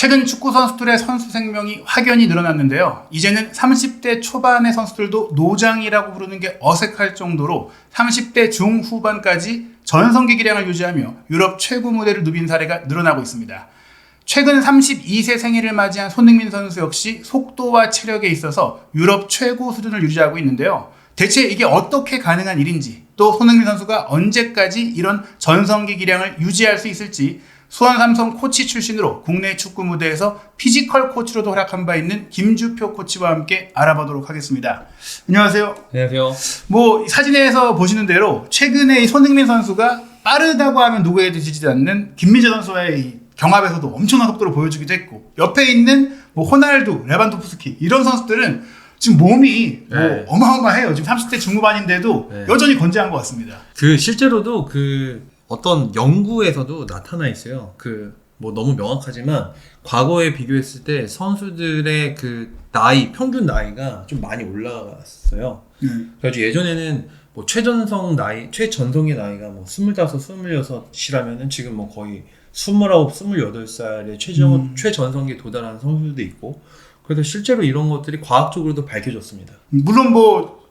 최근 축구 선수들의 선수 생명이 확연히 늘어났는데요. 이제는 30대 초반의 선수들도 노장이라고 부르는 게 어색할 정도로 30대 중후반까지 전성기 기량을 유지하며 유럽 최고 무대를 누빈 사례가 늘어나고 있습니다. 최근 32세 생일을 맞이한 손흥민 선수 역시 속도와 체력에 있어서 유럽 최고 수준을 유지하고 있는데요. 대체 이게 어떻게 가능한 일인지, 또 손흥민 선수가 언제까지 이런 전성기 기량을 유지할 수 있을지 수원 삼성 코치 출신으로 국내 축구 무대에서 피지컬 코치로도 활약한 바 있는 김주표 코치와 함께 알아보도록 하겠습니다. 안녕하세요. 안녕하세요. 사진에서 보시는 대로 최근에 이 손흥민 선수가 빠르다고 하면 누구에도 지지 않는 김민재 선수와의 이 경합에서도 엄청난 속도를 보여주기도 했고, 옆에 있는 호날두, 레반도프스키 이런 선수들은 지금 몸이 어마어마해요. 지금 30대 중후반인데도 여전히 건재한 것 같습니다. 실제로도 어떤 연구에서도 나타나 있어요. 너무 명확하지만 과거에 비교했을 때 선수들의 평균 나이가 좀 많이 올라갔어요. 그래가지고 예전에는 최전성의 나이가 25, 26이라면은 지금 거의 29, 28살의 최전성기에 도달한 선수들도 있고, 그래서 실제로 이런 것들이 과학적으로도 밝혀졌습니다. 물론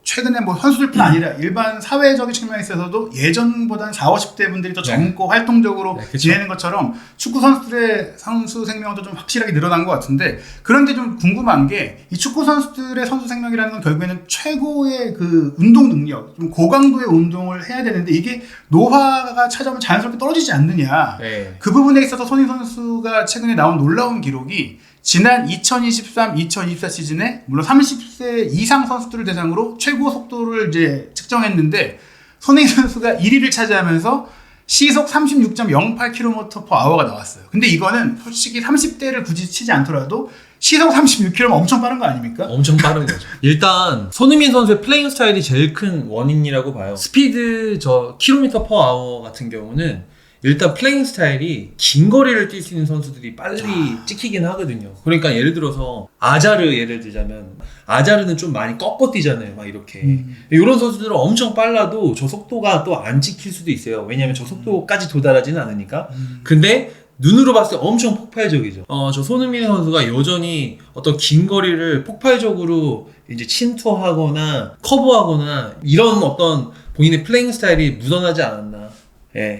최근에 선수들뿐 아니라 일반 사회적인 측면에 있어서도 예전보다는 40, 50대 분들이 더 젊고 활동적으로 지내는 것처럼 축구 선수들의 선수 생명도 좀 확실하게 늘어난 것 같은데, 그런데 좀 궁금한 게 이 축구 선수들의 선수 생명이라는 건 결국에는 최고의 운동 능력, 좀 고강도의 운동을 해야 되는데 이게 노화가 찾아오면 자연스럽게 떨어지지 않느냐. 그 부분에 있어서 손흥민 선수가 최근에 나온 놀라운 기록이 지난 2023-2024 시즌에 물론 30세 이상 선수들을 대상으로 최고 속도를 이제 측정했는데 손흥민 선수가 1위를 차지하면서 시속 36.08km/h가 나왔어요. 근데 이거는 솔직히 30대를 굳이 치지 않더라도 시속 36km면 엄청 빠른 거 아닙니까? 엄청 빠른 거죠. 일단 손흥민 선수의 플레잉 스타일이 제일 큰 원인이라고 봐요. 스피드 km/h 같은 경우는 일단 플레잉 스타일이 긴 거리를 뛸 수 있는 선수들이 빨리 찍히긴 하거든요. 그러니까 예를 들어서 아자르 예를 들자면, 아자르는 좀 많이 꺾어 뛰잖아요. 막 이렇게. 이런 선수들은 엄청 빨라도 저 속도가 또 안 찍힐 수도 있어요. 왜냐면 저 속도까지 도달하지는 않으니까. 근데 눈으로 봤을 때 엄청 폭발적이죠. 저 손흥민 선수가 여전히 어떤 긴 거리를 폭발적으로 이제 침투하거나 커버하거나 이런 어떤 본인의 플레잉 스타일이 묻어나지 않았나.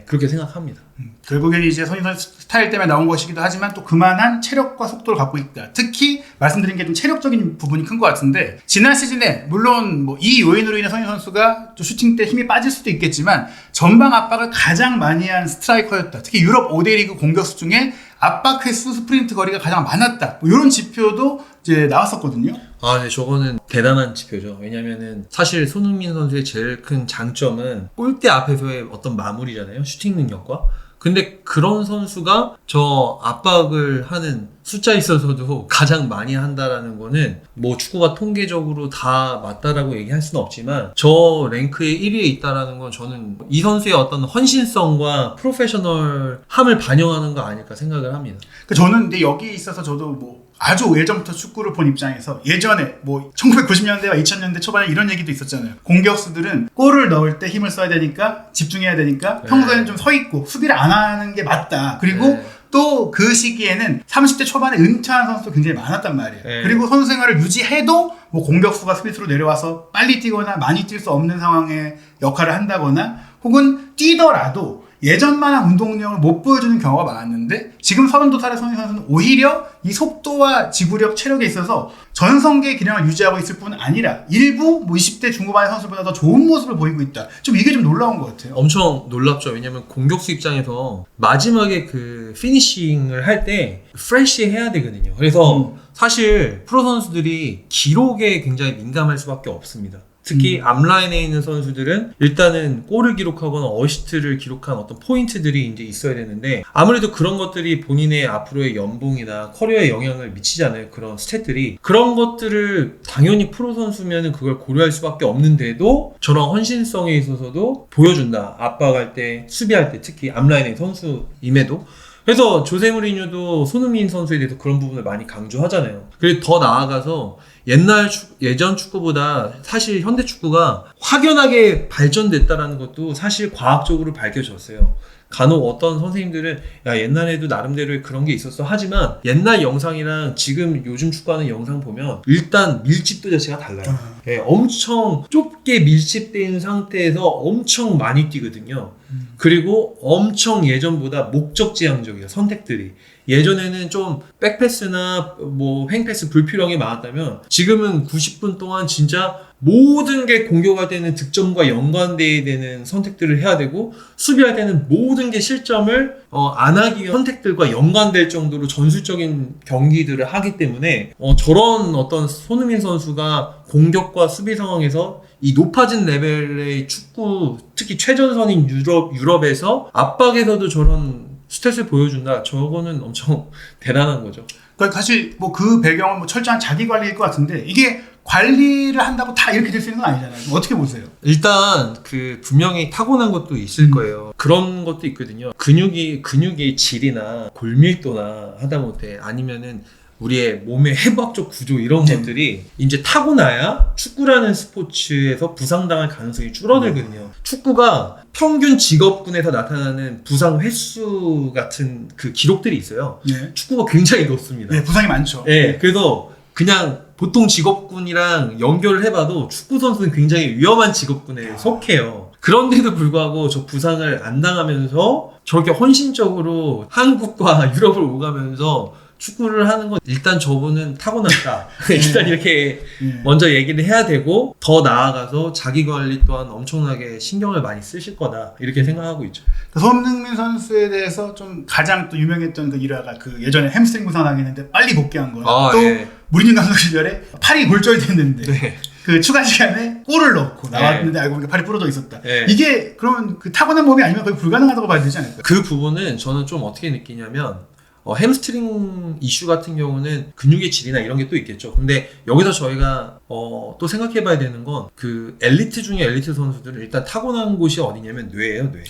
그렇게 생각합니다. 결국에는 이제 손흥민 선수 스타일 때문에 나온 것이기도 하지만 또 그만한 체력과 속도를 갖고 있다. 특히 말씀드린 게 좀 체력적인 부분이 큰 것 같은데, 지난 시즌에 물론 이 요인으로 인해 손흥민 선수가 또 슈팅 때 힘이 빠질 수도 있겠지만 전방 압박을 가장 많이 한 스트라이커였다. 특히 유럽 5대 리그 공격수 중에 압박 횟수, 스프린트 거리가 가장 많았다. 이런 지표도 이제 나왔었거든요. 네, 저거는 대단한 지표죠. 왜냐면은 사실 손흥민 선수의 제일 큰 장점은 골대 앞에서의 어떤 마무리잖아요. 슈팅 능력과. 근데 그런 선수가 저 압박을 하는 숫자에 있어서도 가장 많이 한다라는 거는 축구가 통계적으로 다 맞다라고 얘기할 수는 없지만 저 랭크의 1위에 있다라는 건 저는 이 선수의 어떤 헌신성과 프로페셔널함을 반영하는 거 아닐까 생각을 합니다. 저는 근데 여기에 있어서 저도 아주 예전부터 축구를 본 입장에서 예전에 1990년대와 2000년대 초반에 이런 얘기도 있었잖아요. 공격수들은 골을 넣을 때 힘을 써야 되니까 집중해야 되니까 평소에는 좀 서 있고 수비를 안 하는 게 맞다. 그리고 또 그 시기에는 30대 초반에 은퇴한 선수도 굉장히 많았단 말이에요. 그리고 선수 생활을 유지해도 공격수가 수비수로 내려와서 빨리 뛰거나 많이 뛸 수 없는 상황에 역할을 한다거나 혹은 뛰더라도 예전만한 운동량을 못 보여주는 경우가 많았는데, 지금 32살의 손흥민 선수는 오히려 이 속도와 지구력, 체력에 있어서 전성기의 기량을 유지하고 있을 뿐 아니라 일부 20대 중후반의 선수보다 더 좋은 모습을 보이고 있다. 이게 좀 놀라운 것 같아요. 엄청 놀랍죠. 왜냐면 공격수 입장에서 마지막에 피니싱을 할 때 프레시 해야 되거든요. 그래서 사실 프로 선수들이 기록에 굉장히 민감할 수밖에 없습니다. 특히 앞라인에 있는 선수들은 일단은 골을 기록하거나 어시스트를 기록한 어떤 포인트들이 이제 있어야 되는데, 아무래도 그런 것들이 본인의 앞으로의 연봉이나 커리어에 영향을 미치잖아요. 그런 스탯들이. 그런 것들을 당연히 프로 선수면은 그걸 고려할 수밖에 없는데도 저런 헌신성에 있어서도 보여준다. 압박할 때, 수비할 때, 특히 앞라인의 선수임에도. 그래서 조세 무리뉴도 손흥민 선수에 대해서 그런 부분을 많이 강조하잖아요. 그리고 더 나아가서 예전 축구보다 사실 현대 축구가 확연하게 발전됐다라는 것도 사실 과학적으로 밝혀졌어요. 간혹 어떤 선생님들은 야 옛날에도 나름대로의 그런 게 있었어 하지만 옛날 영상이랑 지금 요즘 축구하는 영상 보면 일단 밀집도 자체가 달라요. 예, 엄청 좁게 밀집된 상태에서 엄청 많이 뛰거든요. 그리고 엄청 예전보다 목적지향적이에요. 선택들이. 예전에는 좀 백패스나 뭐 횡패스 불필요한 게 많았다면 지금은 90분 동안 진짜 모든 게 공격할 때는 득점과 연관돼야 되는 선택들을 해야 되고 수비할 때는 모든 게 실점을 안 하기 위한 선택들과 연관될 정도로 전술적인 경기들을 하기 때문에 저런 어떤 손흥민 선수가 공격과 수비 상황에서 이 높아진 레벨의 축구, 특히 최전선인 유럽에서 압박에서도 저런 스탯을 보여준다. 저거는 엄청 대단한 거죠. 그러니까 사실 뭐 그 배경은 뭐 철저한 자기 관리일 것 같은데 이게 관리를 한다고 다 이렇게 될 수 있는 건 아니잖아요. 어떻게 보세요? 일단 그 분명히 타고난 것도 있을 거예요. 그런 것도 있거든요. 근육의 질이나 골밀도나 하다못해 아니면은 우리의 몸의 해부학적 구조 이런 것들이 이제 타고나야 축구라는 스포츠에서 부상당할 가능성이 줄어들거든요. 축구가 평균 직업군에서 나타나는 부상 횟수 같은 그 기록들이 있어요. 네. 축구가 굉장히 높습니다. 네, 부상이 많죠. 네, 그래서 그냥 보통 직업군이랑 연결을 해봐도 축구 선수는 굉장히 위험한 직업군에 속해요. 그런데도 불구하고 저 부상을 안 당하면서 저렇게 헌신적으로 한국과 유럽을 오가면서 축구를 하는 건 일단 저분은 타고났다. 일단 이렇게 먼저 얘기를 해야 되고 더 나아가서 자기 관리 또한 엄청나게 신경을 많이 쓰실 거다. 이렇게 생각하고 있죠. 손흥민 선수에 대해서 좀 가장 또 유명했던 그 일화가 그 예전에 햄스트링 부상 당했는데 빨리 복귀한 거예요. 또 예. 무리뉴 감독 시절에 팔이 골절이 됐는데 네. 그 추가 시간에 골을 넣고 나왔는데 알고 보니까 팔이 부러져 있었다. 네. 이게 그러면 그 타고난 몸이 아니면 거의 불가능하다고 봐야 되지 않을까요? 그 부분은 저는 좀 어떻게 느끼냐면 햄스트링 이슈 같은 경우는 근육의 질이나 이런 게 또 있겠죠. 근데 여기서 저희가 또 생각해 봐야 되는 건 그 엘리트 중에 엘리트 선수들은 일단 타고난 곳이 어디냐면 뇌예요, 뇌.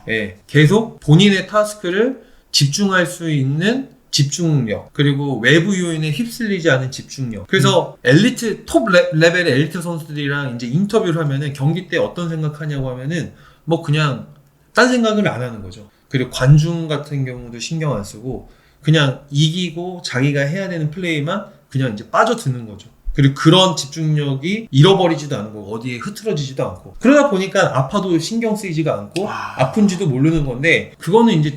예, 계속 본인의 타스크를 집중할 수 있는 집중력, 그리고 외부 요인에 휩쓸리지 않은 집중력. 그래서 엘리트, 톱 레벨의 엘리트 선수들이랑 이제 인터뷰를 하면은 경기 때 어떤 생각하냐고 하면은 뭐 그냥 딴 생각을 안 하는 거죠. 그리고 관중 같은 경우도 신경 안 쓰고 그냥 이기고 자기가 해야 되는 플레이만 그냥 이제 빠져드는 거죠. 그리고 그런 집중력이 잃어버리지도 않고 어디에 흐트러지지도 않고 그러다 보니까 아파도 신경 쓰이지가 않고 아픈지도 모르는 건데 그거는 이제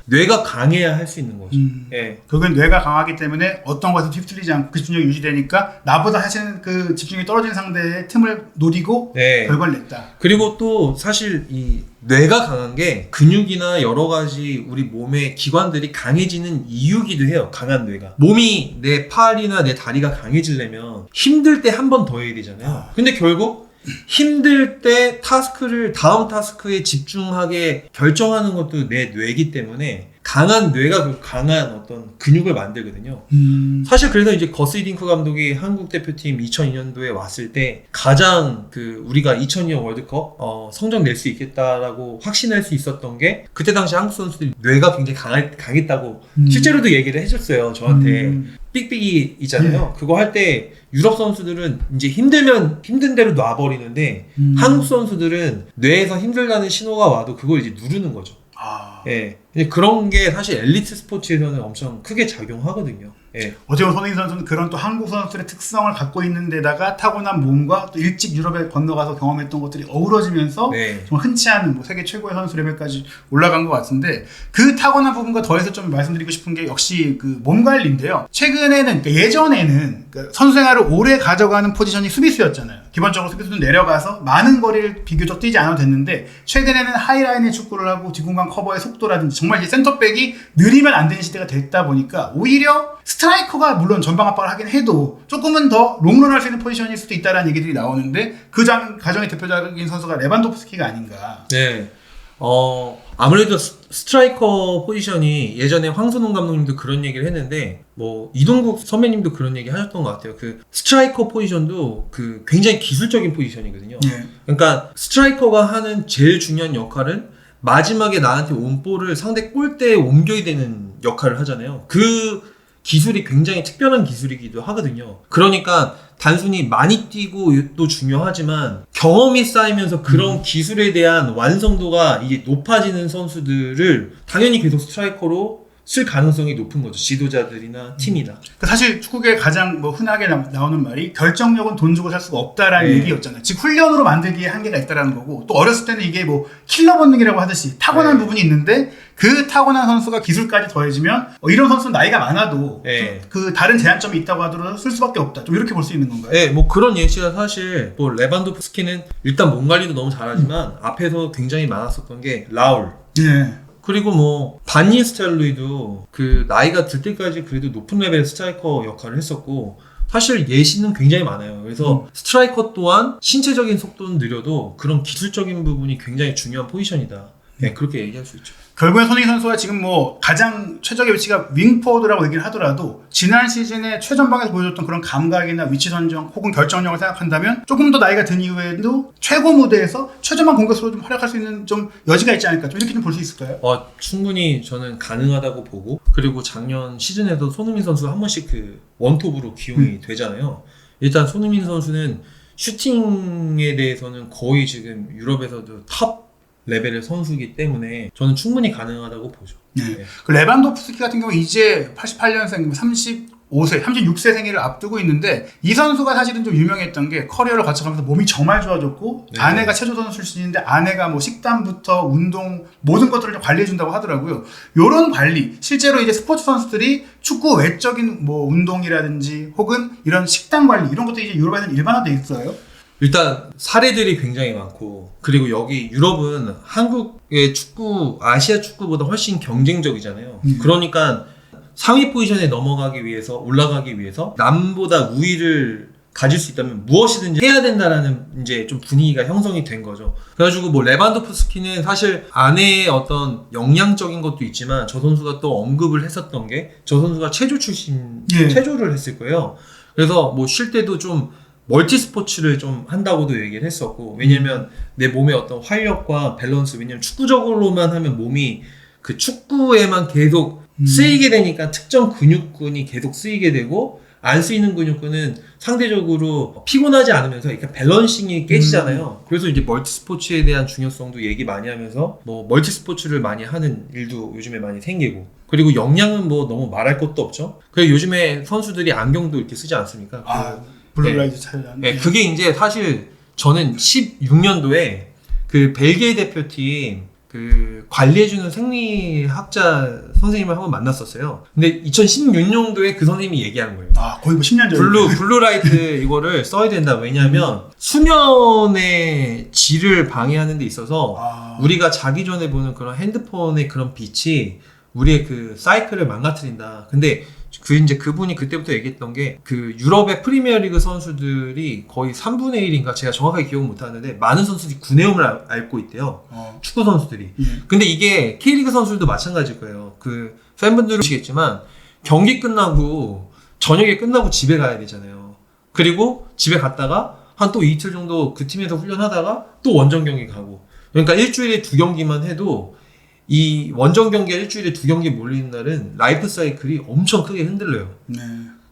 뇌가 강해야 할 수 있는 거죠. 예. 그건 뇌가 강하기 때문에 어떤 것에 휩쓸리지 않고 그 집중력이 유지되니까 나보다 사실은 그 집중이 떨어진 상대의 틈을 노리고 결과를 냈다. 그리고 또 사실 이 뇌가 강한 게 근육이나 여러 가지 우리 몸의 기관들이 강해지는 이유기도 해요. 강한 뇌가. 몸이 내 팔이나 내 다리가 강해지려면 힘들 때 한 번 더 해야 되잖아요. 근데 결국 힘들 때 다음 타스크에 집중하게 결정하는 것도 내 뇌이기 때문에 강한 뇌가 그 강한 어떤 근육을 만들거든요. 사실 그래서 이제 거스 히딩크 감독이 한국 대표팀 2002년도에 왔을 때 가장 우리가 2002년 월드컵 성적 낼 수 있겠다라고 확신할 수 있었던 게 그때 당시 한국 선수들이 뇌가 굉장히 강했다고 실제로도 얘기를 해줬어요. 저한테. 삑삑이 있잖아요. 그거 할 때 유럽 선수들은 이제 힘들면 힘든 대로 놔버리는데 한국 선수들은 뇌에서 힘들다는 신호가 와도 그걸 이제 누르는 거죠. 예. 근데 그런 게 사실 엘리트 스포츠에서는 엄청 크게 작용하거든요. 예. 어쨌든 손흥민 선수는 그런 또 한국 선수들의 특성을 갖고 있는 데다가 타고난 몸과 또 일찍 유럽에 건너가서 경험했던 것들이 어우러지면서 정말 흔치 않은 뭐 세계 최고의 선수 레벨까지 올라간 것 같은데 그 타고난 부분과 더해서 좀 말씀드리고 싶은 게 역시 그 몸 관리인데요. 최근에는 그러니까 예전에는 그 선수 생활을 오래 가져가는 포지션이 수비수였잖아요. 기본적으로 수비수는 내려가서 많은 거리를 비교적 뛰지 않아도 됐는데 최근에는 하이라인의 축구를 하고 뒷공간 커버의 속도라든지 정말 이제 센터백이 느리면 안 되는 시대가 됐다 보니까 오히려 스트라이커가 물론 전방 압박을 하긴 해도 조금은 더 롱런 할 수 있는 포지션일 수도 있다라는 얘기들이 나오는데 그 가정의 대표적인 선수가 레반도프스키가 아닌가. 네. 아무래도 스트라이커 포지션이 예전에 황선홍 감독님도 그런 얘기를 했는데 뭐 이동국 선배님도 그런 얘기 하셨던 것 같아요. 그 스트라이커 포지션도 그 굉장히 기술적인 포지션이거든요. 그러니까 스트라이커가 하는 제일 중요한 역할은 마지막에 나한테 온 볼을 상대 골대에 옮겨야 되는 역할을 하잖아요. 그 기술이 굉장히 특별한 기술이기도 하거든요. 그러니까 단순히 많이 뛰고 또 중요하지만 경험이 쌓이면서 그런 기술에 대한 완성도가 이게 높아지는 선수들을 당연히 계속 스트라이커로 쓸 가능성이 높은 거죠. 지도자들이나 팀이나. 사실 축구계 가장 뭐 흔하게 나오는 말이 결정력은 돈 주고 살 수가 없다라는 얘기였잖아요. 즉 훈련으로 만들기에 한계가 있다라는 거고, 또 어렸을 때는 이게 뭐 킬러 본능이라고 하듯이 타고난 부분이 있는데 그 타고난 선수가 기술까지 더해지면 이런 선수는 나이가 많아도 그 다른 제한점이 있다고 하더라도 쓸 수밖에 없다. 좀 이렇게 볼 수 있는 건가요? 네, 뭐 그런 예시가 사실 뭐 레반도프스키는 일단 몸 관리도 너무 잘하지만 앞에서 굉장히 많았었던 게 라울. 그리고 뭐 반니 스텔루이도 그 나이가 들 때까지 그래도 높은 레벨의 스트라이커 역할을 했었고, 사실 예시는 굉장히 많아요. 그래서 스트라이커 또한 신체적인 속도는 느려도 그런 기술적인 부분이 굉장히 중요한 포지션이다. 네, 그렇게 얘기할 수 있죠. 결국엔 손흥민 선수가 지금 뭐 가장 최적의 위치가 윙포워드라고 얘기를 하더라도 지난 시즌에 최전방에서 보여줬던 그런 감각이나 위치 선정 혹은 결정력을 생각한다면 조금 더 나이가 든 이후에도 최고 무대에서 최전방 공격수로 좀 활약할 수 있는 좀 여지가 있지 않을까, 좀 이렇게 좀 볼 수 있을까요? 충분히 저는 가능하다고 보고, 그리고 작년 시즌에도 손흥민 선수가 한 번씩 그 원톱으로 기용이 되잖아요. 일단 손흥민 선수는 슈팅에 대해서는 거의 지금 유럽에서도 탑 레벨의 선수이기 때문에 저는 충분히 가능하다고 보죠. 네. 그 레반도프스키 같은 경우 이제 88년생 35세, 36세 생일을 앞두고 있는데, 이 선수가 사실은 좀 유명했던 게 커리어를 거쳐가면서 몸이 정말 좋아졌고 아내가 체조선수 출신인데 아내가 뭐 식단부터 운동 모든 것들을 좀 관리해준다고 하더라고요. 요런 관리, 실제로 이제 스포츠 선수들이 축구 외적인 뭐 운동이라든지 혹은 이런 식단 관리 이런 것들이 이제 유럽에는 일반화돼 있어요. 일단 사례들이 굉장히 많고, 그리고 여기 유럽은 한국의 축구, 아시아 축구보다 훨씬 경쟁적이잖아요. 그러니까 상위 포지션에 넘어가기 위해서, 올라가기 위해서 남보다 우위를 가질 수 있다면 무엇이든지 해야 된다라는 이제 좀 분위기가 형성이 된 거죠. 그래가지고 뭐 레반도프스키는 사실 아내의 어떤 영양적인 것도 있지만 저 선수가 또 언급을 했었던 게 저 선수가 체조 출신, 체조를 했을 거예요. 그래서 뭐 쉴 때도 좀 멀티 스포츠를 좀 한다고도 얘기를 했었고, 왜냐면 내 몸의 어떤 활력과 밸런스, 왜냐면 축구적으로만 하면 몸이 그 축구에만 계속 쓰이게 되니까 특정 근육군이 계속 쓰이게 되고, 안 쓰이는 근육군은 상대적으로 피곤하지 않으면서 그러니까 밸런싱이 깨지잖아요. 그래서 이제 멀티 스포츠에 대한 중요성도 얘기 많이 하면서 뭐 멀티 스포츠를 많이 하는 일도 요즘에 많이 생기고, 그리고 영양은 뭐 너무 말할 것도 없죠. 그리고 요즘에 선수들이 안경도 이렇게 쓰지 않습니까? 블루라이트 차량. 네, 그게 이제 사실 저는 16년도에 그 벨기에 대표팀 그 관리해주는 생리학자 선생님을 한번 만났었어요. 근데 2016년도에 그 선생님이 얘기한 거예요. 거의 뭐 10년 전에. 블루라이트 이거를 써야 된다. 왜냐하면 수면의 질을 방해하는 데 있어서 우리가 자기 전에 보는 그런 핸드폰의 그런 빛이 우리의 그 사이클을 망가뜨린다. 근데 이제 그분이 그때부터 얘기했던 게 그 유럽의 프리미어리그 선수들이 거의 3분의 1인가 제가 정확하게 기억은 못하는데 많은 선수들이 구내염을 앓고 있대요. 축구 선수들이. 근데 이게 K리그 선수들도 마찬가지일 거예요. 그 팬분들은 아시겠지만 경기 끝나고 저녁에 끝나고 집에 가야 되잖아요. 그리고 집에 갔다가 한 또 이틀 정도 그 팀에서 훈련하다가 또 원정 경기 가고, 그러니까 일주일에 2경기만 해도 이 원정 경기가 일주일에 2경기 몰리는 날은 라이프 사이클이 엄청 크게 흔들려요.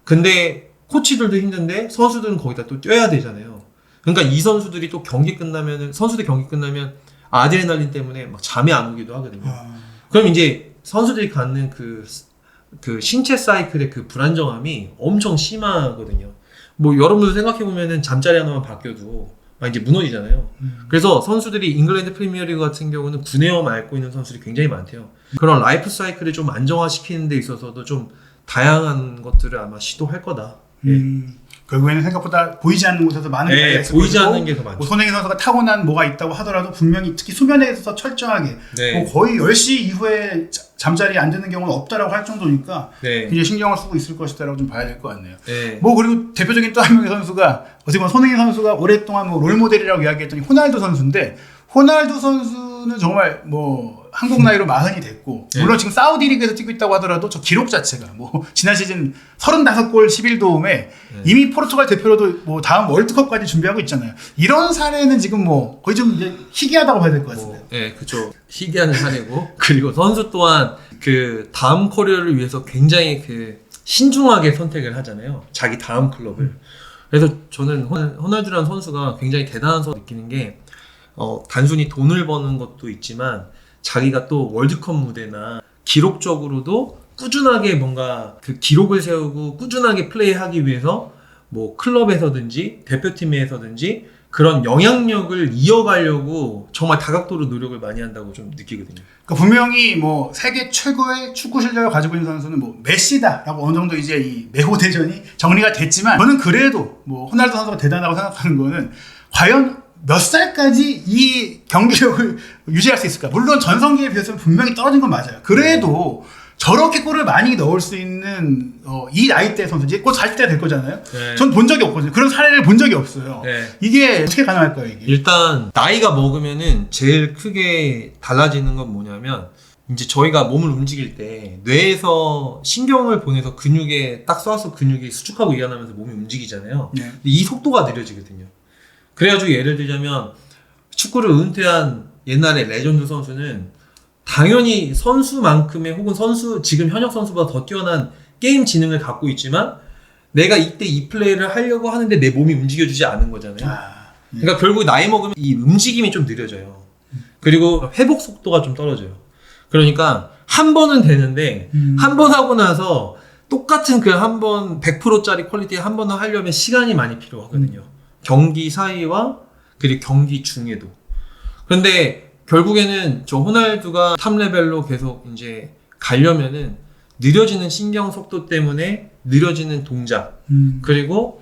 근데 코치들도 힘든데 선수들은 거기다 또 뛰어야 되잖아요. 그러니까 이 선수들이 또 선수들 경기 끝나면 아드레날린 때문에 막 잠이 안 오기도 하거든요. 그럼 이제 선수들이 갖는 그 신체 사이클의 그 불안정함이 엄청 심하거든요. 뭐 여러분들 생각해보면은 잠자리 하나만 바뀌어도 막 이제 무너지잖아요. 그래서 선수들이 잉글랜드 프리미어리그 같은 경우는 구내염 앓고 있는 선수들이 굉장히 많대요. 그런 라이프 사이클을 좀 안정화시키는 데 있어서도 좀 다양한 것들을 아마 시도할 거다. 결국에는 생각보다 보이지 않는 곳에서 많은 관리가 있을 보이지 거고, 않는 게 더 많죠. 뭐 손흥민 선수가 타고난 뭐가 있다고 하더라도 분명히 특히 수면에 있어서 철저하게 뭐 거의 10시 이후에 잠자리에 안 드는 경우는 없다라고 할 정도니까 굉장히 신경을 쓰고 있을 것이다라고 좀 봐야 될 것 같네요. 뭐 그리고 대표적인 또 한 명의 선수가 어떻게 보면 손흥민 선수가 오랫동안 뭐 롤모델이라고 이야기했던 호날두 선수인데, 호날두 선수는 정말 뭐 한국 나이로 40이 됐고, 물론 지금 사우디 리그에서 뛰고 있다고 하더라도 저 기록 자체가 뭐 지난 시즌 35골 11도움에 이미 포르투갈 대표로도 뭐 다음 월드컵까지 준비하고 있잖아요. 이런 사례는 지금 뭐 거의 좀 이제 희귀하다고 봐야 될 것 같은데. 그렇죠. 희귀한 사례고, 그리고 선수 또한 그 다음 커리어를 위해서 굉장히 그 신중하게 선택을 하잖아요. 자기 다음 클럽을. 그래서 저는 호날두라는 선수가 굉장히 대단한 선수 느끼는 게 단순히 돈을 버는 것도 있지만 자기가 또 월드컵 무대나 기록적으로도 꾸준하게 뭔가 그 기록을 세우고 꾸준하게 플레이하기 위해서 뭐 클럽에서든지 대표팀에서든지 그런 영향력을 이어가려고 정말 다각도로 노력을 많이 한다고 좀 느끼거든요. 그러니까 분명히 뭐 세계 최고의 축구 실력을 가지고 있는 선수는 뭐 메시다라고 어느 정도 이제 이 메고 대전이 정리가 됐지만 저는 그래도 뭐 호날두 선수가 대단하다고 생각하는 거는 과연 몇 살까지 이 경기력을 유지할 수 있을까? 물론 전성기에 비해서는 분명히 떨어진 건 맞아요. 그래도 저렇게 골을 많이 넣을 수 있는 이 나이대 선수 이제 곧 40대가 될 거잖아요. 네. 전 본 적이 없거든요. 그런 사례를 본 적이 없어요. 네. 이게 어떻게 가능할까요? 이게? 일단 나이가 먹으면은 제일 크게 달라지는 건 뭐냐면 이제 저희가 몸을 움직일 때 뇌에서 신경을 보내서 근육에 딱 쏴서 근육이 수축하고 일어나면서 몸이 움직이잖아요. 네. 근데 이 속도가 느려지거든요. 그래가지고 예를 들자면 축구를 은퇴한 옛날에 레전드 선수는 당연히 선수만큼의 혹은 지금 현역 선수보다 더 뛰어난 게임 지능을 갖고 있지만 내가 이때 이 플레이를 하려고 하는데 내 몸이 움직여주지 않은 거잖아요. 그러니까 결국 나이 먹으면 이 움직임이 좀 느려져요. 그리고 회복 속도가 좀 떨어져요. 그러니까 한 번은 되는데 한 번 하고 나서 똑같은 그 한 번 100%짜리 퀄리티 한 번을 하려면 시간이 많이 필요하거든요. 경기 사이와 그리고 경기 중에도. 그런데 결국에는 저 호날두가 탑 레벨로 계속 이제 가려면은 느려지는 신경 속도 때문에 느려지는 동작 그리고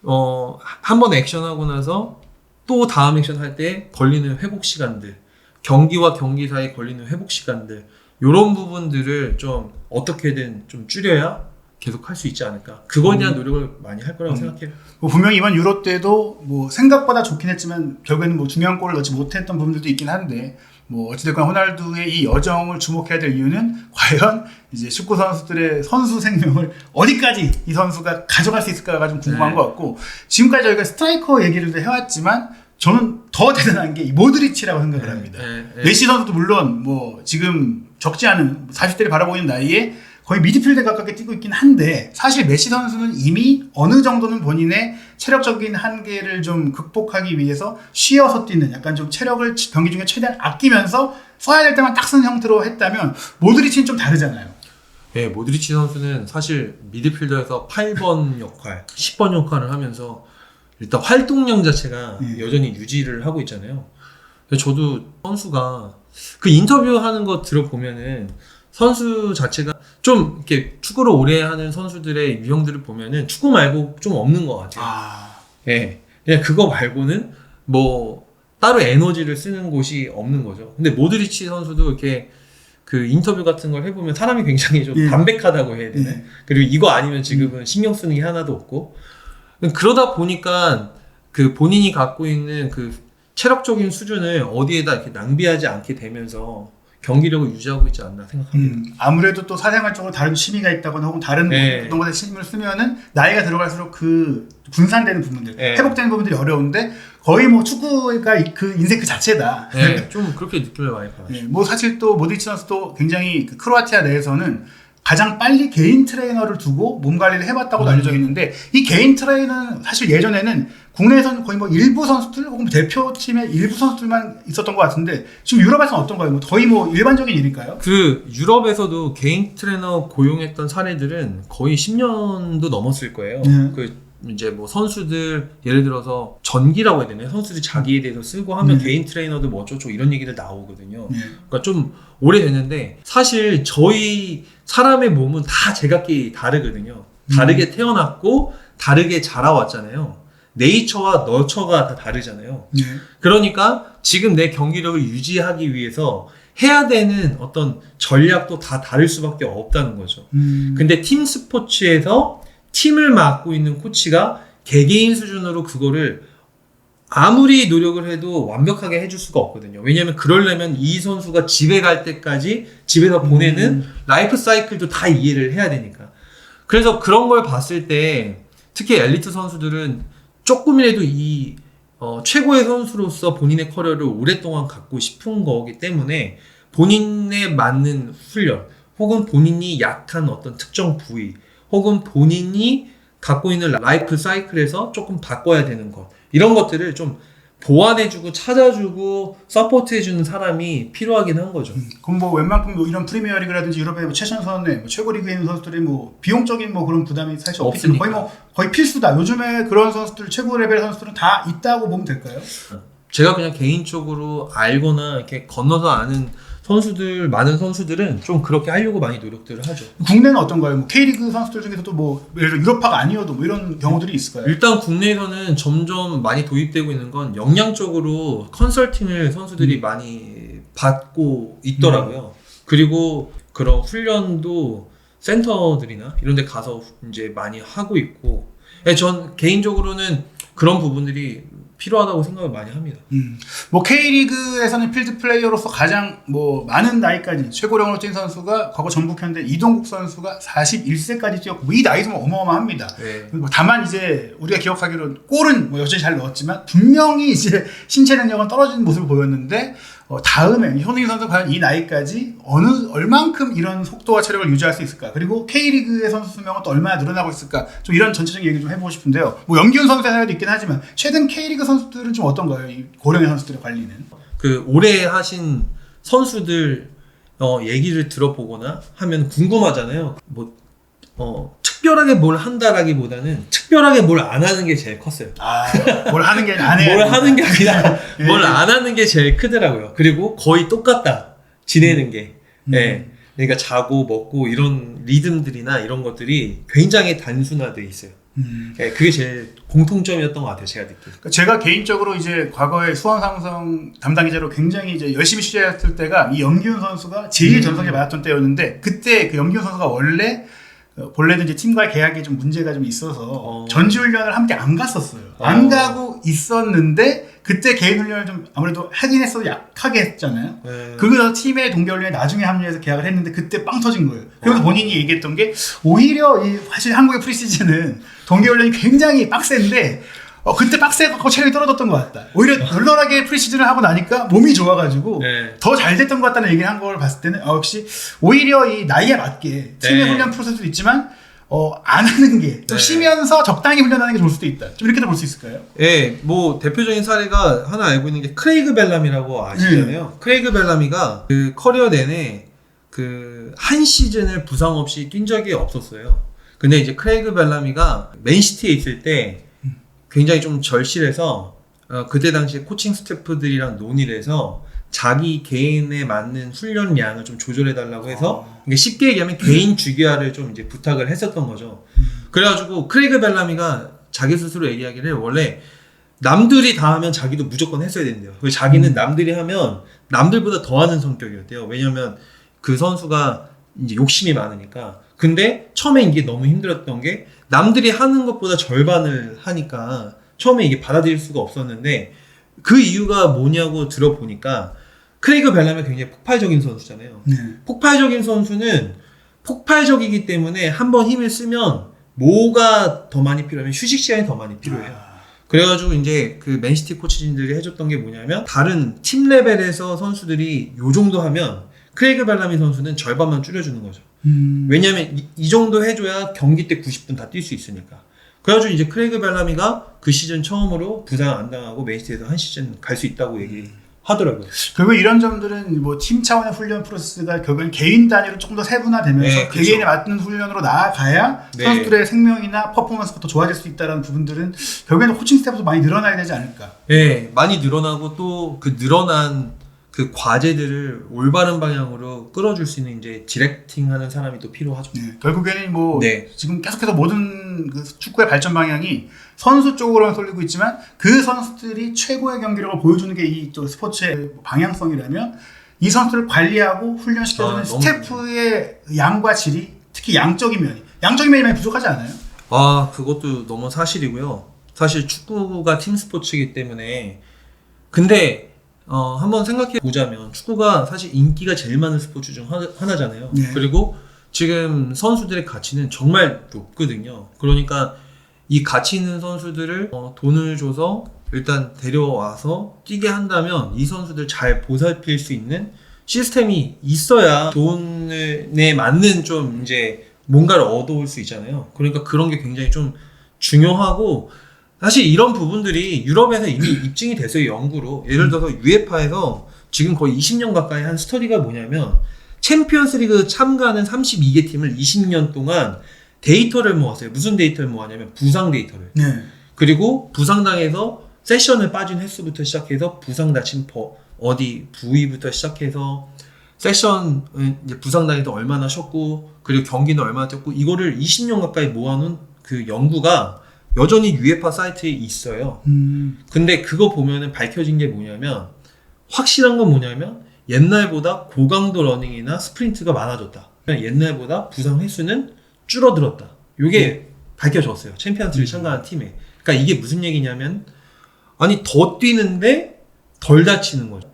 한 번 액션하고 나서 또 다음 액션 할 때 걸리는 회복 시간들 경기와 경기 사이 걸리는 회복 시간들 이런 부분들을 좀 어떻게든 좀 줄여야 계속 할 수 있지 않을까. 그거에 대한 노력을 많이 할 거라고 생각해요. 뭐 분명히 이번 유로 때도 뭐 생각보다 좋긴 했지만 결국에는 뭐 중요한 골을 넣지 못했던 부분들도 있긴 한데 뭐 어찌됐건 호날두의 이 여정을 주목해야 될 이유는 과연 이제 축구 선수들의 선수 생명을 어디까지 이 선수가 가져갈 수 있을까가 좀 궁금한 것 같고 지금까지 저희가 스트라이커 얘기를 해왔지만 저는 더 대단한 게 이 모드리치라고 생각을 합니다. 메시 선수도 물론 뭐 지금 적지 않은 40대를 바라보고 있는 나이에 거의 미드필드에 가깝게 뛰고 있긴 한데 사실 메시 선수는 이미 어느 정도는 본인의 체력적인 한계를 좀 극복하기 위해서 쉬어서 뛰는 약간 좀 체력을 경기 중에 최대한 아끼면서 써야 될 때만 딱 쓰는 형태로 했다면 모드리치는 좀 다르잖아요. 네, 모드리치 선수는 사실 미드필더에서 8번 역할, 10번 역할을 하면서 일단 활동량 자체가 여전히 유지를 하고 있잖아요. 저도 선수가 그 인터뷰하는 거 들어보면은 선수 자체가 좀 이렇게 축구를 오래 하는 선수들의 유형들을 보면은 축구 말고 좀 없는 것 같아요. 예. 그냥 그거 말고는 뭐 따로 에너지를 쓰는 곳이 없는 거죠. 근데 모드리치 선수도 이렇게 그 인터뷰 같은 걸 해보면 사람이 굉장히 좀 담백하다고 해야 되나? 그리고 이거 아니면 지금은 신경 쓰는 게 하나도 없고 그러다 보니까 그 본인이 갖고 있는 그 체력적인 수준을 어디에다 이렇게 낭비하지 않게 되면서 경기력을 유지하고 있지 않나 생각합니다. 아무래도 또 사생활적으로 다른 취미가 있다거나 혹은 다른 어떤 것에 힘을 쓰면은 나이가 들어갈수록 그 분산되는 부분들, 회복되는 부분들이 어려운데 거의 뭐 축구가 그 인생 그 자체다. 좀 그렇게 느낌을 많이 받았어요. 뭐 사실 또 모드리치 선수도 굉장히 그 크로아티아 내에서는 가장 빨리 개인 트레이너를 두고 몸 관리를 해봤다고 알려져 있는데 이 개인 트레이너는 사실 예전에는 국내에서는 거의 뭐 일부 선수들 혹은 대표팀의 일부 선수들만 있었던 것 같은데 지금 유럽에서는 어떤가요? 뭐 거의 뭐 일반적인 일일까요? 그 유럽에서도 개인 트레이너 고용했던 사례들은 거의 10년도 넘었을 거예요. 그 이제 뭐 선수들 예를 들어서 전기라고 해야 되나요? 선수들이 자기에 대해서 쓰고 하면 개인 트레이너도 뭐 어쩌고 이런 얘기들 나오거든요. 그러니까 좀 오래됐는데 사실 저희 사람의 몸은 다 제각기 다르거든요. 다르게 태어났고 다르게 자라왔잖아요. 네이처와 너처가 다 다르잖아요. 그러니까 지금 내 경기력을 유지하기 위해서 해야 되는 어떤 전략도 다 다를 수밖에 없다는 거죠. 근데 팀 스포츠에서 팀을 맡고 있는 코치가 개개인 수준으로 그거를 아무리 노력을 해도 완벽하게 해줄 수가 없거든요. 왜냐하면 그러려면 이 선수가 집에 갈 때까지 집에서 보내는 라이프 사이클도 다 이해를 해야 되니까. 그래서 그런 걸 봤을 때 특히 엘리트 선수들은 조금이라도 이 최고의 선수로서 본인의 커리어를 오랫동안 갖고 싶은 거기 때문에 본인에 맞는 훈련 혹은 본인이 약한 어떤 특정 부위 혹은 본인이 갖고 있는 라이프 사이클에서 조금 바꿔야 되는 것, 이런 것들을 좀 보완해주고 찾아주고 서포트해주는 사람이 필요하긴 한 거죠. 그럼 뭐 웬만큼 뭐 이런 프리미어리그라든지 유럽의 뭐 최전선의 뭐 최고 리그에 있는 선수들이 뭐 비용적인 뭐 그런 부담이 사실 없기 때문에 거의 필수다. 요즘에 그런 선수들 최고 레벨 선수들은 다 있다고 보면 될까요? 제가 그냥 개인적으로 알거나 이렇게 건너서 아는 선수들, 많은 선수들은 좀 그렇게 하려고 많이 노력들을 하죠. 국내는 어떤가요? 뭐 K리그 선수들 중에서도 뭐 예를 들어 유럽파가 아니어도 뭐 이런 경우들이 있을까요? 일단 국내에서는 점점 많이 도입되고 있는 건 역량적으로 컨설팅을 선수들이 많이 받고 있더라고요. 그리고 그런 훈련도 센터들이나 이런 데 가서 이제 많이 하고 있고, 전 개인적으로는 그런 부분들이 필요하다고 생각을 많이 합니다. 뭐 K리그에서는 필드 플레이어로서 가장 뭐 많은 나이까지 최고령으로 뛴 선수가 과거 전북현대 이동국 선수가 41세까지 뛰었고 뭐 이 나이도 합니다. 네. 뭐 다만 이제 우리가 기억하기로 골은 뭐 여전히 잘 넣었지만 분명히 이제 신체 능력은 떨어지는 모습을 보였는데 다음에 손흥민 선수 과연 이 나이까지 얼만큼 이런 속도와 체력을 유지할 수 있을까? 그리고 K리그의 선수 수명은 또 얼마나 늘어나고 있을까? 좀 이런 전체적인 얘기 좀 해보고 싶은데요. 뭐 염기훈 선수의 사례도 있긴 하지만 최근 K리그 선수들은 좀 어떤가요? 이 고령의 선수들의 관리는? 그 오래 하신 선수들 얘기를 들어보거나 하면 궁금하잖아요. 특별하게 뭘 한다라기보다는 특별하게 뭘 안 하는 게 제일 컸어요. 뭘 하는 게 안 해야 뭘 하는 게 아니라 뭘 안 하는 게 제일 크더라고요. 그리고 거의 똑같다. 지내는 게. 네. 그러니까 자고 먹고 이런 리듬들이나 이런 것들이 굉장히 단순화되어 있어요. 네, 그게 제일 공통점이었던 것 같아요. 제가 느끼기에. 제가 개인적으로 이제 과거에 수원삼성 담당 기자로 굉장히 이제 열심히 취재했을 때가 이 염기훈 선수가 제일 전성기 많았던 때였는데 그때 그 염기훈 선수가 본래는 이제 팀과의 계약에 좀 문제가 좀 있어서 전지훈련을 함께 안 갔었어요. 안 가고 있었는데 그때 개인 훈련을 좀 아무래도 하긴 했어도 약하게 했잖아요. 그래서 팀의 동계훈련에 나중에 합류해서 계약을 했는데 그때 빵 터진 거예요. 그래서 본인이 얘기했던 게 오히려 사실 한국의 프리시즌은 동계훈련이 굉장히 빡센데 그때 빡세고 체력이 떨어졌던 것 같다. 오히려 널널하게 프리시즌을 하고 나니까 몸이 좋아가지고 더 잘 됐던 것 같다는 얘기를 한 걸 봤을 때는 역시 오히려 이 나이에 맞게 팀의 훈련 프로세스도 있지만 안 하는 게 좀 쉬면서 적당히 훈련하는 게 좋을 수도 있다. 좀 이렇게도 볼 수 있을까요? 네, 뭐 대표적인 사례가 하나 알고 있는 게 크레이그 벨람이라고 아시잖아요. 크레이그 벨람이가 그 커리어 내내 그 한 시즌을 부상 없이 뛴 적이 없었어요. 근데 이제 크레이그 벨람이가 맨시티에 있을 때 굉장히 좀 절실해서 그때 당시에 코칭 스태프들이랑 논의를 해서 자기 개인에 맞는 훈련량을 좀 조절해달라고 해서 쉽게 얘기하면 개인 주기화를 좀 이제 부탁을 했었던 거죠. 그래가지고 크레이그 벨라미가 자기 스스로 얘기하기를 원래 남들이 다 하면 자기도 무조건 했어야 된대요. 그래서 자기는 남들이 하면 남들보다 더 하는 성격이었대요. 왜냐면 그 선수가 이제 욕심이 많으니까. 근데 처음에 이게 너무 힘들었던 게 남들이 하는 것보다 절반을 하니까 처음에 이게 받아들일 수가 없었는데 그 이유가 뭐냐고 들어보니까 크레이그 벨람이 굉장히 폭발적인 선수잖아요. 폭발적인 선수는 폭발적이기 때문에 한번 힘을 쓰면 뭐가 더 많이 필요하면 휴식 시간이 더 많이 필요해요. 그래가지고 이제 그 맨시티 코치진들이 해줬던 게 뭐냐면 다른 팀 레벨에서 선수들이 요 정도 하면 크레이그 벨라미 선수는 절반만 줄여주는 거죠. 왜냐면 이 정도 해줘야 경기 때 90분 다 뛸 수 있으니까. 그래가지고 이제 크레이그 벨라미가 그 시즌 처음으로 부상 안 당하고 맨시티에서 한 시즌 갈 수 있다고 얘기하더라고요. 결국 이런 점들은 뭐 팀 차원의 훈련 프로세스가 결국엔 개인 단위로 조금 더 세분화되면서 개개인에 맞는 훈련으로 나아가야 선수들의 생명이나 퍼포먼스가 더 좋아질 수 있다는 부분들은 결국에는 코칭 스태프도 많이 늘어나야 되지 않을까. 네, 많이 늘어나고 또 그 늘어난 그 과제들을 올바른 방향으로 끌어줄 수 있는 이제 디렉팅하는 사람이 또 필요하죠. 결국에는 뭐 지금 계속해서 모든 그 축구의 발전 방향이 선수 쪽으로만 쏠리고 있지만 그 선수들이 최고의 경기력을 보여주는 게 이 또 스포츠의 방향성이라면 이 선수들을 관리하고 훈련시켜주는 스태프의 양과 질이 특히 양적인 면이 많이 부족하지 않아요? 그것도 너무 사실이고요. 사실 축구가 팀 스포츠이기 때문에 근데 한번 생각해 보자면 축구가 사실 인기가 제일 많은 스포츠 중 하나잖아요. 그리고 지금 선수들의 가치는 정말 높거든요. 그러니까 이 가치 있는 선수들을 돈을 줘서 일단 데려와서 뛰게 한다면 이 선수들 잘 보살필 수 있는 시스템이 있어야 돈에 맞는 좀 이제 뭔가를 얻어올 수 있잖아요. 그러니까 그런 게 굉장히 좀 중요하고, 사실 이런 부분들이 유럽에서 이미 입증이 됐어요, 연구로. 예를 들어서 UEFA에서 지금 거의 20년 가까이 한 스터디가 뭐냐면, 챔피언스 리그 참가하는 32개 팀을 20년 동안 데이터를 모았어요. 무슨 데이터를 모았냐면 부상 데이터를. 네. 그리고 부상당해서 세션을 빠진 횟수부터 시작해서 부상 다친 어디 부위부터 시작해서 세션 이제 부상당해서 얼마나 쉬었고, 그리고 경기는 얼마나 뛰었고, 이거를 20년 가까이 모아놓은 그 연구가 여전히 UEFA 사이트에 있어요. 근데 그거 보면은 밝혀진 게 뭐냐면, 확실한 건 뭐냐면 옛날보다 고강도 러닝이나 스프린트가 많아졌다. 옛날보다 부상 횟수는 줄어들었다. 요게 밝혀졌어요. 챔피언스리그 참가한 팀에. 그러니까 이게 무슨 얘기냐면, 아니 더 뛰는데 덜 다치는 거죠.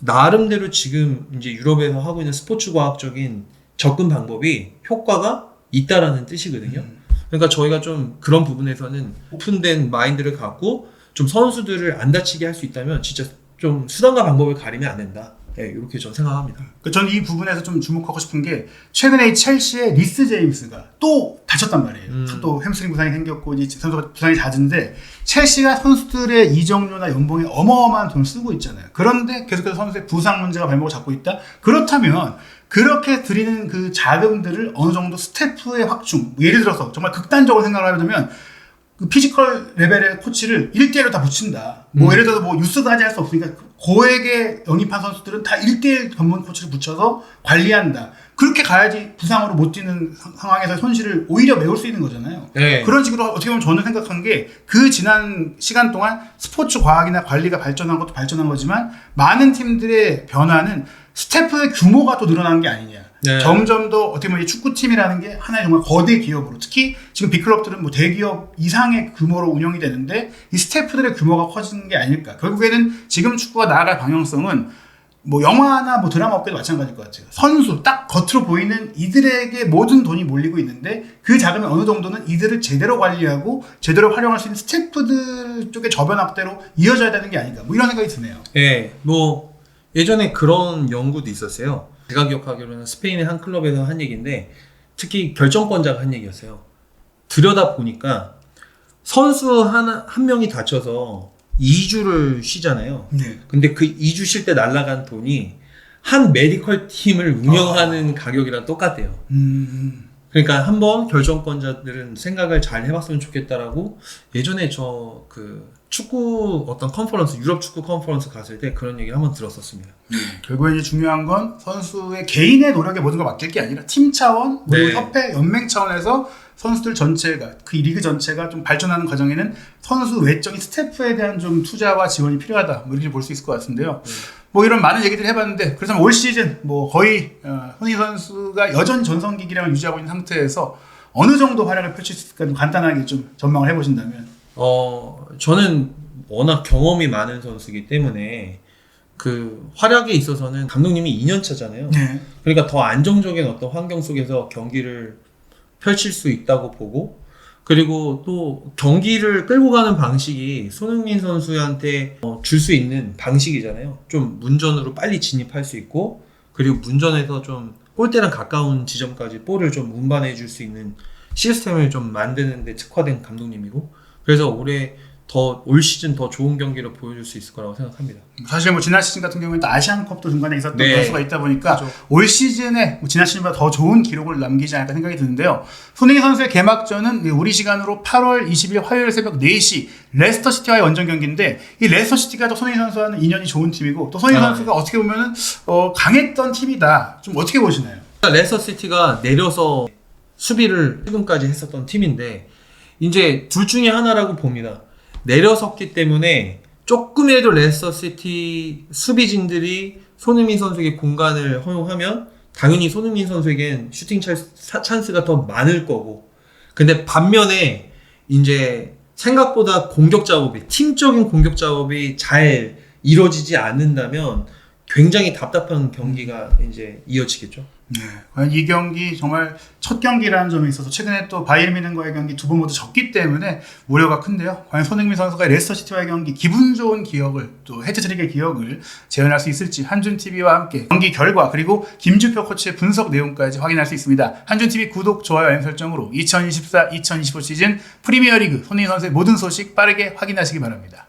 나름대로 지금 이제 유럽에서 하고 있는 스포츠 과학적인 접근 방법이 효과가 있다라는 뜻이거든요. 그러니까 저희가 좀 그런 부분에서는 오픈된 마인드를 갖고 좀 선수들을 안 다치게 할 수 있다면 진짜 좀 수단과 방법을 가리면 안 된다. 네, 이렇게 저는 생각합니다. 저는 이 부분에서 좀 주목하고 싶은 게, 최근에 이 첼시의 리스 제임스가 또 다쳤단 말이에요. 또 햄스트링 부상이 생겼고 이제 선수가 부상이 잦은데, 첼시가 선수들의 이적료나 연봉에 어마어마한 돈을 쓰고 있잖아요. 그런데 계속해서 선수의 부상 문제가 발목을 잡고 있다. 그렇다면 그렇게 드리는 그 자금들을 어느 정도 스태프의 확충, 예를 들어서 정말 극단적으로 생각을 하자면 그 피지컬 레벨의 코치를 1대1로 다 붙인다. 뭐 예를 들어서 뭐 유스까지 할 수 없으니까 고액에 영입한 선수들은 다 1대1 전문 코치를 붙여서 관리한다. 그렇게 가야지 부상으로 못 뛰는 상황에서 현실을 오히려 메울 수 있는 거잖아요. 네. 그런 식으로 어떻게 보면 저는 생각한 게, 그 지난 시간 동안 스포츠 과학이나 관리가 발전한 것도 발전한 거지만, 많은 팀들의 변화는 스태프의 규모가 또 늘어나는 게 아니냐. 네. 점점 더 어떻게 보면 이 축구팀이라는 게 하나의 정말 거대 기업으로, 특히 지금 빅클럽들은 뭐 대기업 이상의 규모로 운영이 되는데, 이 스태프들의 규모가 커지는 게 아닐까. 결국에는 지금 축구가 나아갈 방향성은 뭐 영화나 뭐 드라마 업계도 마찬가지일 것 같아요. 선수 딱 겉으로 보이는 이들에게 모든 돈이 몰리고 있는데, 그 자금이 어느 정도는 이들을 제대로 관리하고 제대로 활용할 수 있는 스태프들 쪽의 저변 확대로 이어져야 되는 게 아닌가, 뭐 이런 생각이 드네요. 네, 뭐 예전에 그런 연구도 있었어요. 제가 기억하기로는 스페인의 한 클럽에서 한 얘기인데, 특히 결정권자가 한 얘기였어요. 들여다 보니까 선수 한 명이 다쳐서 2주를 쉬잖아요. 네. 근데 그 2주 쉴 때 날라간 돈이 한 메디컬 팀을 운영하는 가격이랑 똑같대요. 그러니까 한번 결정권자들은 생각을 잘 해봤으면 좋겠다라고, 예전에 저 그 축구 어떤 컨퍼런스, 유럽 축구 컨퍼런스 갔을 때 그런 얘기를 한번 들었었습니다. 결국에 이제 중요한 건 선수의 개인의 노력에 모든 걸 맡길 게 아니라 팀 차원, 그리고 네. 협회, 연맹 차원에서 선수들 전체가, 그 리그 전체가 좀 발전하는 과정에는 선수 외적인 스태프에 대한 좀 투자와 지원이 필요하다, 뭐 이렇게 볼 수 있을 것 같은데요. 뭐 이런 많은 얘기들 해봤는데, 그렇다면 올 시즌 뭐 거의 손흥민 선수가 여전히 전성기 기량을 유지하고 있는 상태에서 어느 정도 활약을 펼칠 수 있을까, 좀 간단하게 좀 전망을 해보신다면. 저는 워낙 경험이 많은 선수이기 때문에 그 활약에 있어서는 감독님이 2년 차잖아요. 네. 그러니까 더 안정적인 어떤 환경 속에서 경기를 펼칠 수 있다고 보고, 그리고 또 경기를 끌고 가는 방식이 손흥민 선수한테 줄 수 있는 방식이잖아요. 좀 문전으로 빨리 진입할 수 있고, 그리고 문전에서 좀 골대랑 가까운 지점까지 볼을 좀 운반해 줄 수 있는 시스템을 좀 만드는 데 특화된 감독님이고, 그래서 올 시즌 더 좋은 경기를 보여줄 수 있을 거라고 생각합니다. 사실 뭐 지난 시즌 같은 경우에는 또 아시안컵도 중간에 있었던 네. 변수가 있다 보니까, 그렇죠. 올 시즌에 뭐 지난 시즌보다 더 좋은 기록을 남기지 않을까 생각이 드는데요. 손흥민 선수의 개막전은 우리 시간으로 8월 20일 화요일 새벽 4시 레스터 시티와의 원정 경기인데, 이 레스터 시티가 또 손흥민 선수와는 인연이 좋은 팀이고, 또 손흥민 선수가 어떻게 보면은 강했던 팀이다. 좀 어떻게 보시나요? 레스터 시티가 내려서 수비를 지금까지 했었던 팀인데, 이제 둘 중에 하나라고 봅니다. 내려섰기 때문에 조금이라도 레스터 시티 수비진들이 손흥민 선수에게 공간을 허용하면 당연히 손흥민 선수에겐 슈팅 찬스가 더 많을 거고, 근데 반면에 이제 생각보다 공격 작업이, 팀적인 공격 작업이 잘 이루어지지 않는다면 굉장히 답답한 경기가 이제 이어지겠죠. 네, 과연 이 경기 정말 첫 경기라는 점에 있어서 최근에 또 바이에른 뮌헨과의 경기 두 번 모두 졌기 때문에 우려가 큰데요. 과연 손흥민 선수가 레스터시티와의 경기 기분 좋은 기억을 또 해트트릭의 기억을 재현할 수 있을지 한준TV와 함께 경기 결과 그리고 김주표 코치의 분석 내용까지 확인할 수 있습니다. 한준TV 구독, 좋아요, 알림 설정으로 2024-2025 시즌 프리미어리그 손흥민 선수의 모든 소식 빠르게 확인하시기 바랍니다.